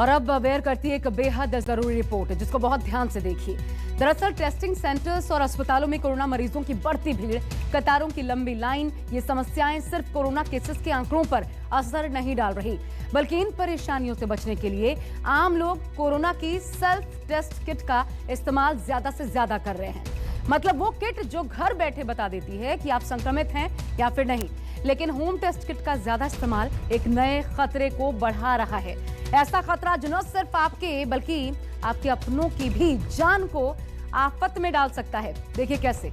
और अब अवेयर करती है एक बेहद जरूरी रिपोर्ट जिसको बहुत ध्यान से देखिए। दरअसल टेस्टिंग सेंटर्स और अस्पतालों में कोरोना मरीजों की बढ़ती भीड़, कतारों की लंबी लाइन, ये समस्याएं सिर्फ कोरोना केसेस के आंकड़ों पर असर नहीं डाल रही, बल्कि इन परेशानियों से बचने के लिए आम लोग कोरोना की सेल्फ टेस्ट किट का इस्तेमाल ज्यादा से ज्यादा कर रहे हैं। मतलब वो किट जो घर बैठे बता देती है कि आप संक्रमित हैं या फिर नहीं। लेकिन होम टेस्ट किट का ज्यादा इस्तेमाल एक नए खतरे को बढ़ा रहा है। ऐसा खतरा जो न सिर्फ आपके बल्कि आपके अपनों की भी जान को आफत में डाल सकता है। देखिए कैसे।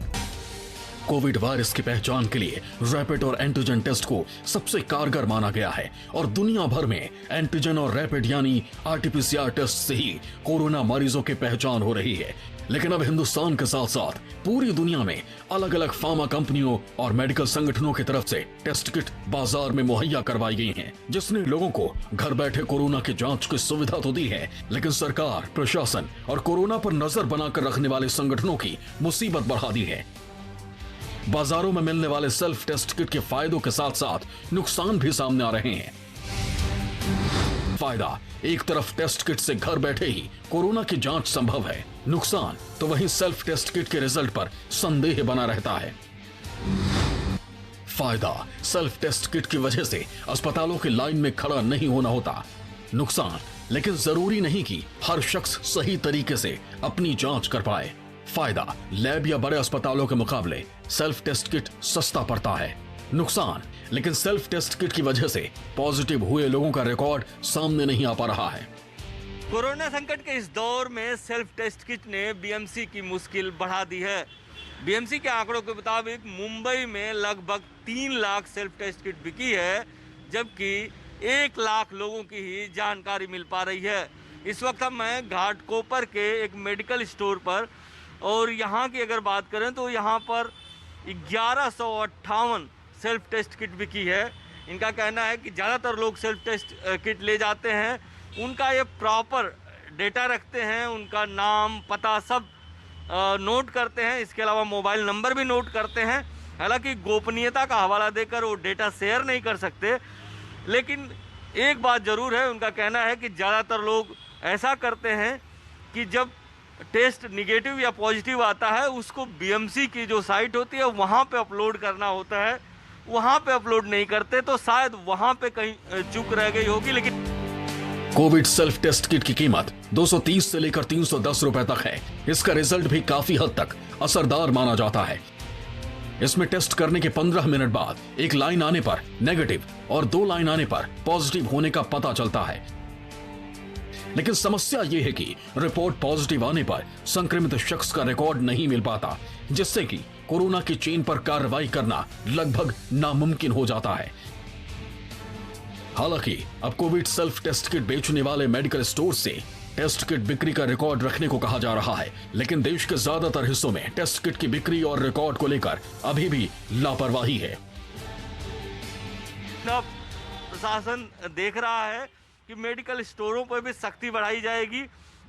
कोविड वायरस की पहचान के लिए रैपिड और एंटीजन टेस्ट को सबसे कारगर माना गया है और दुनिया भर में एंटीजन और रैपिड यानी आरटीपीसीआर टेस्ट से ही कोरोना मरीजों की पहचान हो रही है। लेकिन अब हिंदुस्तान के साथ साथ पूरी दुनिया में अलग अलग फार्मा कंपनियों और मेडिकल संगठनों की तरफ से टेस्ट किट बाजार में मुहैया करवाई गई हैं, जिसने लोगों को घर बैठे कोरोना की जांच की सुविधा तो दी है, लेकिन सरकार, प्रशासन और कोरोना पर नजर बनाकर रखने वाले संगठनों की मुसीबत बढ़ा दी है। बाजारों में मिलने वाले सेल्फ टेस्ट किट के फायदों के साथ साथ नुकसान भी सामने आ रहे हैं। फायदा, एक तरफ टेस्ट किट से घर बैठे ही कोरोना की जांच संभव है। नुकसान तो वहीं सेल्फ टेस्ट किट के रिजल्ट पर संदेह बना रहता है। फायदा, सेल्फ टेस्ट किट की वजह से अस्पतालों की लाइन में खड़ा नहीं होना होता। नुकसान, लेकिन जरूरी नहीं कि हर शख्स सही तरीके से अपनी जांच कर पाए। फायदा, लैब या बड़े अस्पतालों के मुकाबले सेल्फ टेस्ट किट सस्ता पड़ता है। नुकसान, लेकिन सेल्फ टेस्ट किट की वजह से पॉजिटिव हुए लोगों का रिकॉर्ड सामने नहीं आ पा रहा है। कोरोना संकट के इस दौर में सेल्फ टेस्ट किट ने बीएमसी की मुश्किल बढ़ा दी है। बीएमसी के आंकड़ों के मुताबिक मुंबई में लगभग 3 लाख सेल्फ टेस्ट किट बिकी है, जबकि 1 लाख लोगों की ही जानकारी मिल पा रही है। इस वक्त हम हैं घाटकोपर के एक मेडिकल स्टोर पर और यहाँ की अगर बात करें तो यहाँ पर 1158 सेल्फ टेस्ट किट बिकी है। इनका कहना है कि ज़्यादातर लोग सेल्फ टेस्ट किट ले जाते हैं, उनका ये प्रॉपर डेटा रखते हैं, उनका नाम पता सब नोट करते हैं, इसके अलावा मोबाइल नंबर भी नोट करते हैं। हालांकि गोपनीयता का हवाला देकर वो डेटा शेयर नहीं कर सकते, लेकिन एक बात ज़रूर है, उनका कहना है कि ज़्यादातर लोग ऐसा करते हैं कि जब टेस्ट निगेटिव या पॉजिटिव आता है उसको बीएमसी की जो साइट होती है वहाँ पे अपलोड करना होता है, वहाँ पे अपलोड नहीं करते, तो शायद वहाँ पे कहीं चूक रह गई होगी। लेकिन कोविड सेल्फ टेस्ट किट की कीमत 230 से लेकर 310 रुपए तक है। इसका रिजल्ट भी काफी हद तक असरदार माना जाता है। इसमें टेस्ट करने के 15 मिनट बाद एक लाइन आने पर नेगेटिव और 2 लाइन आने पर पॉजिटिव होने का पता चलता है। लेकिन समस्या यह है कि रिपोर्ट पॉजिटिव आने पर संक्रमित शख्स का रिकॉर्ड नहीं मिल पाता, जिससे कि कोरोना की चेन पर कार्रवाई करना लगभग नामुमकिन हो जाता है। हालांकि अब कोविड सेल्फ टेस्ट किट बेचने वाले मेडिकल स्टोर से टेस्ट किट बिक्री का रिकॉर्ड रखने को कहा जा रहा है, लेकिन देश के ज्यादातर हिस्सों में टेस्ट किट की बिक्री और रिकॉर्ड को लेकर अभी भी लापरवाही है। प्रशासन देख रहा है कि मेडिकल स्टोरों पर भी सख्ती बढ़ाई जाएगी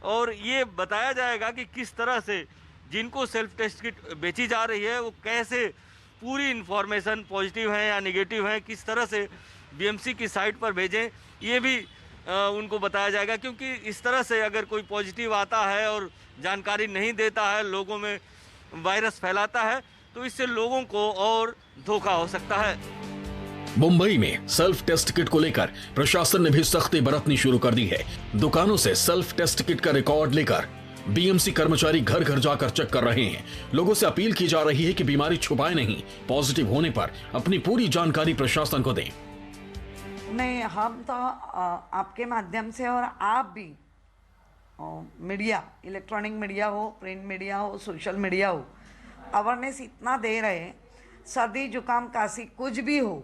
और ये बताया जाएगा कि किस तरह से जिनको सेल्फ टेस्ट किट बेची जा रही है वो कैसे पूरी इंफॉर्मेशन पॉजिटिव है या नेगेटिव है किस तरह से बीएमसी की साइट पर भेजें, ये भी उनको बताया जाएगा। क्योंकि इस तरह से अगर कोई पॉजिटिव आता है और जानकारी नहीं देता है, लोगों में वायरस फैलाता है, तो इससे लोगों को और धोखा हो सकता है। मुंबई में सेल्फ टेस्ट किट को लेकर प्रशासन ने भी सख्ती बरतनी शुरू कर दी है। दुकानों से सेल्फ टेस्ट किट का रिकॉर्ड लेकर बीएमसी कर्मचारी घर घर जाकर चेक कर रहे हैं। लोगों से अपील की जा रही है कि बीमारी छुपाए नहीं, पॉजिटिव होने पर अपनी पूरी जानकारी प्रशासन को दें। नहीं, हम तो आपके माध्यम से और आप भी मीडिया, इलेक्ट्रॉनिक मीडिया हो, प्रिंट मीडिया हो, सोशल मीडिया हो, अवेयरनेस इतना दे रहे हैं, सर्दी जुकाम काशी कुछ भी हो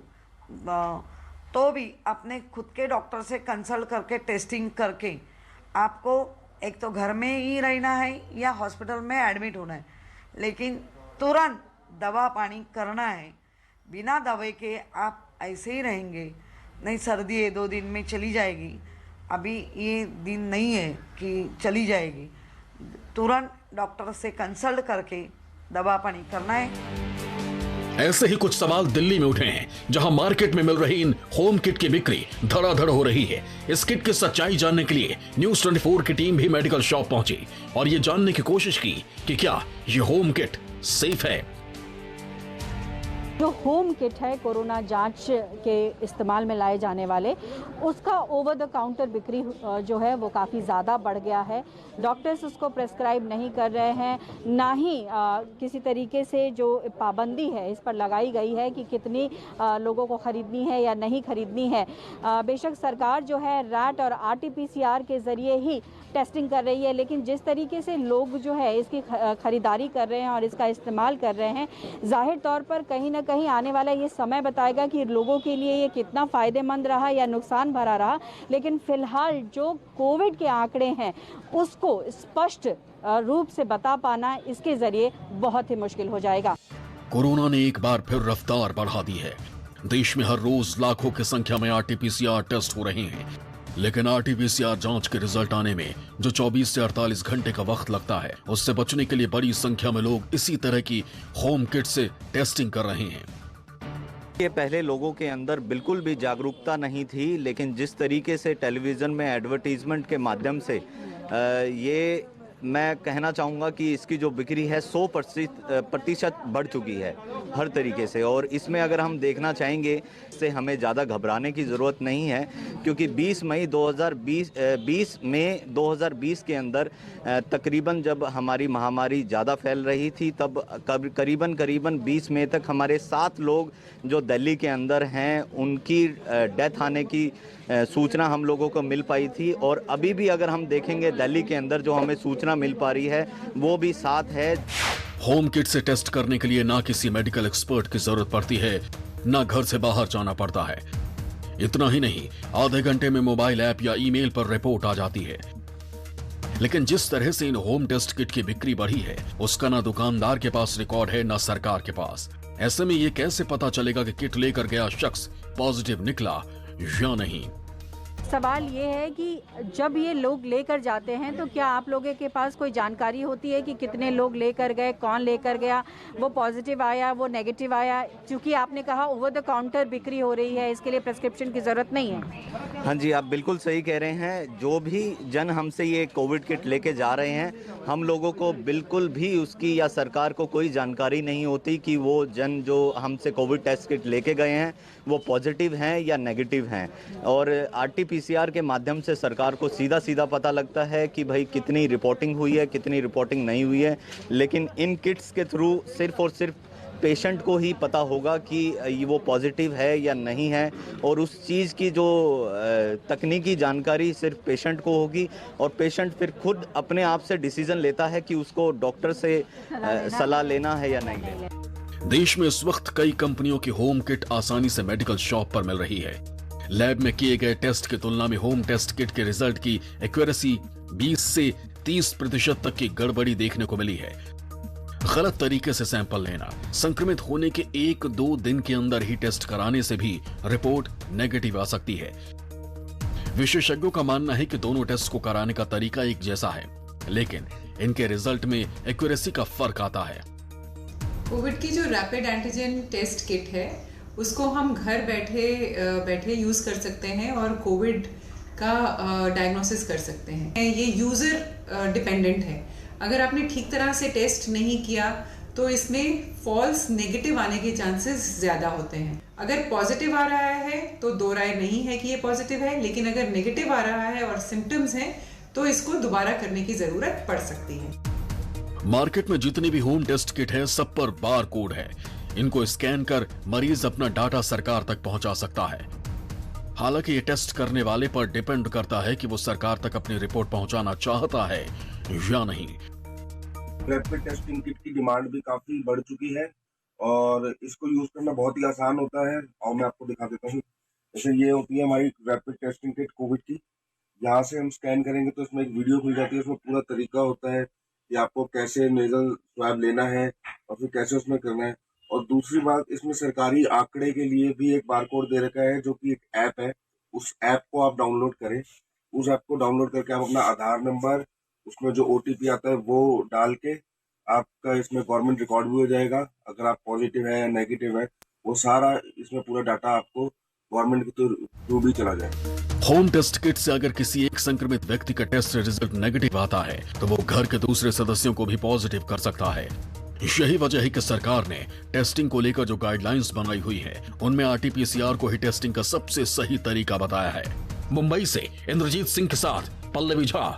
तो भी अपने खुद के डॉक्टर से कंसल्ट करके टेस्टिंग करके आपको एक तो घर में ही रहना है या हॉस्पिटल में एडमिट होना है, लेकिन तुरंत दवा पानी करना है। बिना दवाई के आप ऐसे ही रहेंगे, नहीं सर्दी 2 दिन में चली जाएगी, अभी ये दिन नहीं है कि चली जाएगी। तुरंत डॉक्टर से कंसल्ट करके दवा पानी करना है। ऐसे ही कुछ सवाल दिल्ली में उठे हैं, जहां मार्केट में मिल रही इन होम किट की बिक्री धड़ाधड़ हो रही है। इस किट की सच्चाई जानने के लिए न्यूज 24 की टीम भी मेडिकल शॉप पहुंची और ये जानने की कोशिश की कि क्या ये होम किट सेफ है। जो होम किट है कोरोना जांच के इस्तेमाल में लाए जाने वाले, उसका ओवर द काउंटर बिक्री जो है वो काफ़ी ज़्यादा बढ़ गया है। डॉक्टर्स उसको प्रेस्क्राइब नहीं कर रहे हैं, ना ही किसी तरीके से जो पाबंदी है इस पर लगाई गई है कि कितनी लोगों को ख़रीदनी है या नहीं ख़रीदनी है। बेशक सरकार जो है रैट और RT-PCR के ज़रिए ही टेस्टिंग कर रही है, लेकिन जिस तरीके से लोग जो है इसकी ख़रीदारी कर रहे हैं और इसका इस्तेमाल कर रहे हैं, जाहिर तौर पर कहीं ना कहीं आने वाला ये समय बताएगा कि लोगों के लिए ये कितना फ़ायदेमंद रहा या नुकसान भरा रहा। लेकिन फ़िलहाल जो कोविड के आंकड़े हैं उसको स्पष्ट रूप से बता पाना इसके ज़रिए बहुत ही मुश्किल हो जाएगा। कोरोना ने एक बार फिर रफ्तार बढ़ा दी है। देश में हर रोज लाखों की संख्या में RT-PCR टेस्ट हो रहे हैं, लेकिन RT-PCR जांच के रिजल्ट आने में जो 24 से 48 घंटे का वक्त लगता है, उससे बचने के लिए बड़ी संख्या में लोग इसी तरह की होम किट से टेस्टिंग कर रहे हैं। ये पहले लोगों के अंदर बिल्कुल भी जागरूकता नहीं थी, लेकिन जिस तरीके से टेलीविज़न में एडवर्टीजमेंट के माध्यम से ये मैं कहना चाहूँगा कि इसकी जो बिक्री है 100% बढ़ चुकी है हर तरीके से। और इसमें अगर हम देखना चाहेंगे इससे हमें ज़्यादा घबराने की ज़रूरत नहीं है, क्योंकि 20 मई 2020 के अंदर तकरीबन जब हमारी महामारी ज़्यादा फैल रही थी, तब करीबन 20 मई तक हमारे 7 लोग जो दिल्ली के अंदर हैं उनकी डेथ आने की सूचना हम लोगों को मिल पाई थी। और अभी भी अगर हम देखेंगे दिल्ली के अंदर जो हमें सूचना मिल पा रही है वो भी 7 है। होम किट से टेस्ट करने के लिए ना किसी मेडिकल एक्सपर्ट की जरूरत पड़ती है, ना घर से बाहर जाना पड़ता है। इतना ही नहीं, आधे घंटे में मोबाइल ऐप या ईमेल पर रिपोर्ट आ जाती है। लेकिन जिस तरह से इन होम टेस्ट किट की बिक्री बढ़ी है, उसका ना दुकानदार के पास रिकॉर्ड है, ना सरकार के पास। ऐसे में ये कैसे पता चलेगा कि किट लेकर गया शख्स पॉजिटिव निकला या नहीं? सवाल ये है कि जब ये लोग लेकर जाते हैं तो क्या आप लोगों के पास कोई जानकारी होती है कि कितने लोग लेकर गए, कौन लेकर गया, वो पॉजिटिव आया, वो नेगेटिव आया? क्योंकि आपने कहा ओवर द काउंटर बिक्री हो रही है, इसके लिए प्रेस्क्रिप्शन की ज़रूरत नहीं है। हाँ जी, आप बिल्कुल सही कह रहे हैं। जो भी जन हमसे ये कोविड किट लेके जा रहे हैं, हम लोगों को बिल्कुल भी उसकी या सरकार को कोई जानकारी नहीं होती कि वो जन जो हमसे कोविड टेस्ट किट लेके गए हैं वो पॉजिटिव हैं या नेगेटिव हैं। और RT-PCR के माध्यम से सरकार को सीधा पता लगता है कि भाई कितनी रिपोर्टिंग हुई है, कितनी रिपोर्टिंग नहीं हुई है। लेकिन इन किट्स के थ्रू सिर्फ और सिर्फ पेशेंट को ही पता होगा कि वो पॉजिटिव है या नहीं है, और उस चीज़ की जो तकनीकी जानकारी सिर्फ पेशेंट को होगी, और पेशेंट फिर खुद अपने आप से डिसीजन लेता है कि उसको डॉक्टर से सलाह लेना है या नहीं लेना। देश में इस वक्त कई कंपनियों की होम किट आसानी से मेडिकल शॉप पर मिल रही है। लैब में किए गए टेस्ट की तुलना में होम टेस्ट किट के रिजल्ट की एक्यूरेसी 20 से 30% तक की गड़बड़ी देखने को मिली है। गलत तरीके से सैंपल लेना, संक्रमित होने के 1-2 दिन के अंदर ही टेस्ट कराने से भी रिपोर्ट नेगेटिव आ सकती है। विशेषज्ञों का मानना है कि दोनों टेस्ट को कराने का तरीका एक जैसा है, लेकिन इनके रिजल्ट में एक्यूरेसी का फर्क आता है। कोविड की जो रैपिड एंटीजन टेस्ट किट है उसको हम घर बैठे यूज़ कर सकते हैं और कोविड का डायग्नोसिस कर सकते हैं। ये यूज़र डिपेंडेंट है। अगर आपने ठीक तरह से टेस्ट नहीं किया तो इसमें फॉल्स नेगेटिव आने के चांसेस ज़्यादा होते हैं। अगर पॉजिटिव आ रहा है तो दो राय नहीं है कि ये पॉजिटिव है, लेकिन अगर नेगेटिव आ रहा है और सिम्टम्स हैं तो इसको दोबारा करने की ज़रूरत पड़ सकती है। मार्केट में जितनी भी होम टेस्ट किट है, सब पर बार कोड है। इनको स्कैन कर मरीज अपना डाटा सरकार तक पहुंचा सकता है। हालांकि ये टेस्ट करने वाले पर डिपेंड करता है कि वो सरकार तक अपनी रिपोर्ट पहुंचाना चाहता है या नहीं। रैपिड टेस्टिंग किट की डिमांड भी काफी बढ़ चुकी है और इसको यूज करना बहुत ही आसान होता है, और मैं आपको दिखा देता हूँ। जैसे ये होती है हमारी रैपिड टेस्टिंग किट कोविड की। यहाँ से हम स्कैन करेंगे तो इसमें एक वीडियो खुल जाती है, उसमें पूरा तरीका होता है कि आपको कैसे नेजल स्वैब लेना है और फिर कैसे उसमें करना है। और दूसरी बात, इसमें सरकारी आंकड़े के लिए भी एक बारकोड दे रखा है, जो कि एक ऐप है। उस ऐप को आप डाउनलोड करें। उस ऐप को डाउनलोड करके आप अपना आधार नंबर, उसमें जो OTP आता है वो डाल के आपका इसमें गवर्नमेंट रिकॉर्ड भी हो जाएगा। अगर आप पॉजिटिव है या नेगेटिव है, वो सारा इसमें पूरा डाटा आपको गवर्नमेंट के थ्रू भी चला जाएगा। होम टेस्ट किट से अगर किसी एक संक्रमित व्यक्ति का टेस्ट रिजल्ट नेगेटिव आता है तो वो घर के दूसरे सदस्यों को भी पॉजिटिव कर सकता है। यही वजह है कि सरकार ने टेस्टिंग को लेकर जो गाइडलाइंस बनाई हुई है उनमें RT-PCR को ही टेस्टिंग का सबसे सही तरीका बताया है। मुंबई से इंद्रजीत सिंह के साथ पल्लवी झा,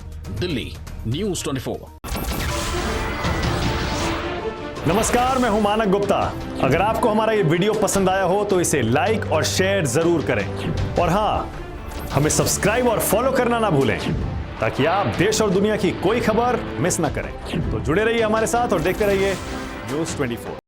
दिल्ली, न्यूज़ 24। नमस्कार, मैं हूं मानक गुप्ता। अगर आपको हमारा ये वीडियो पसंद आया हो तो इसे लाइक और शेयर जरूर करें और हाँ, हमें सब्सक्राइब और फॉलो करना ना भूलें ताकि आप देश और दुनिया की कोई खबर मिस ना करें। तो जुड़े रहिए हमारे साथ और देखते रहिए न्यूज़ 24।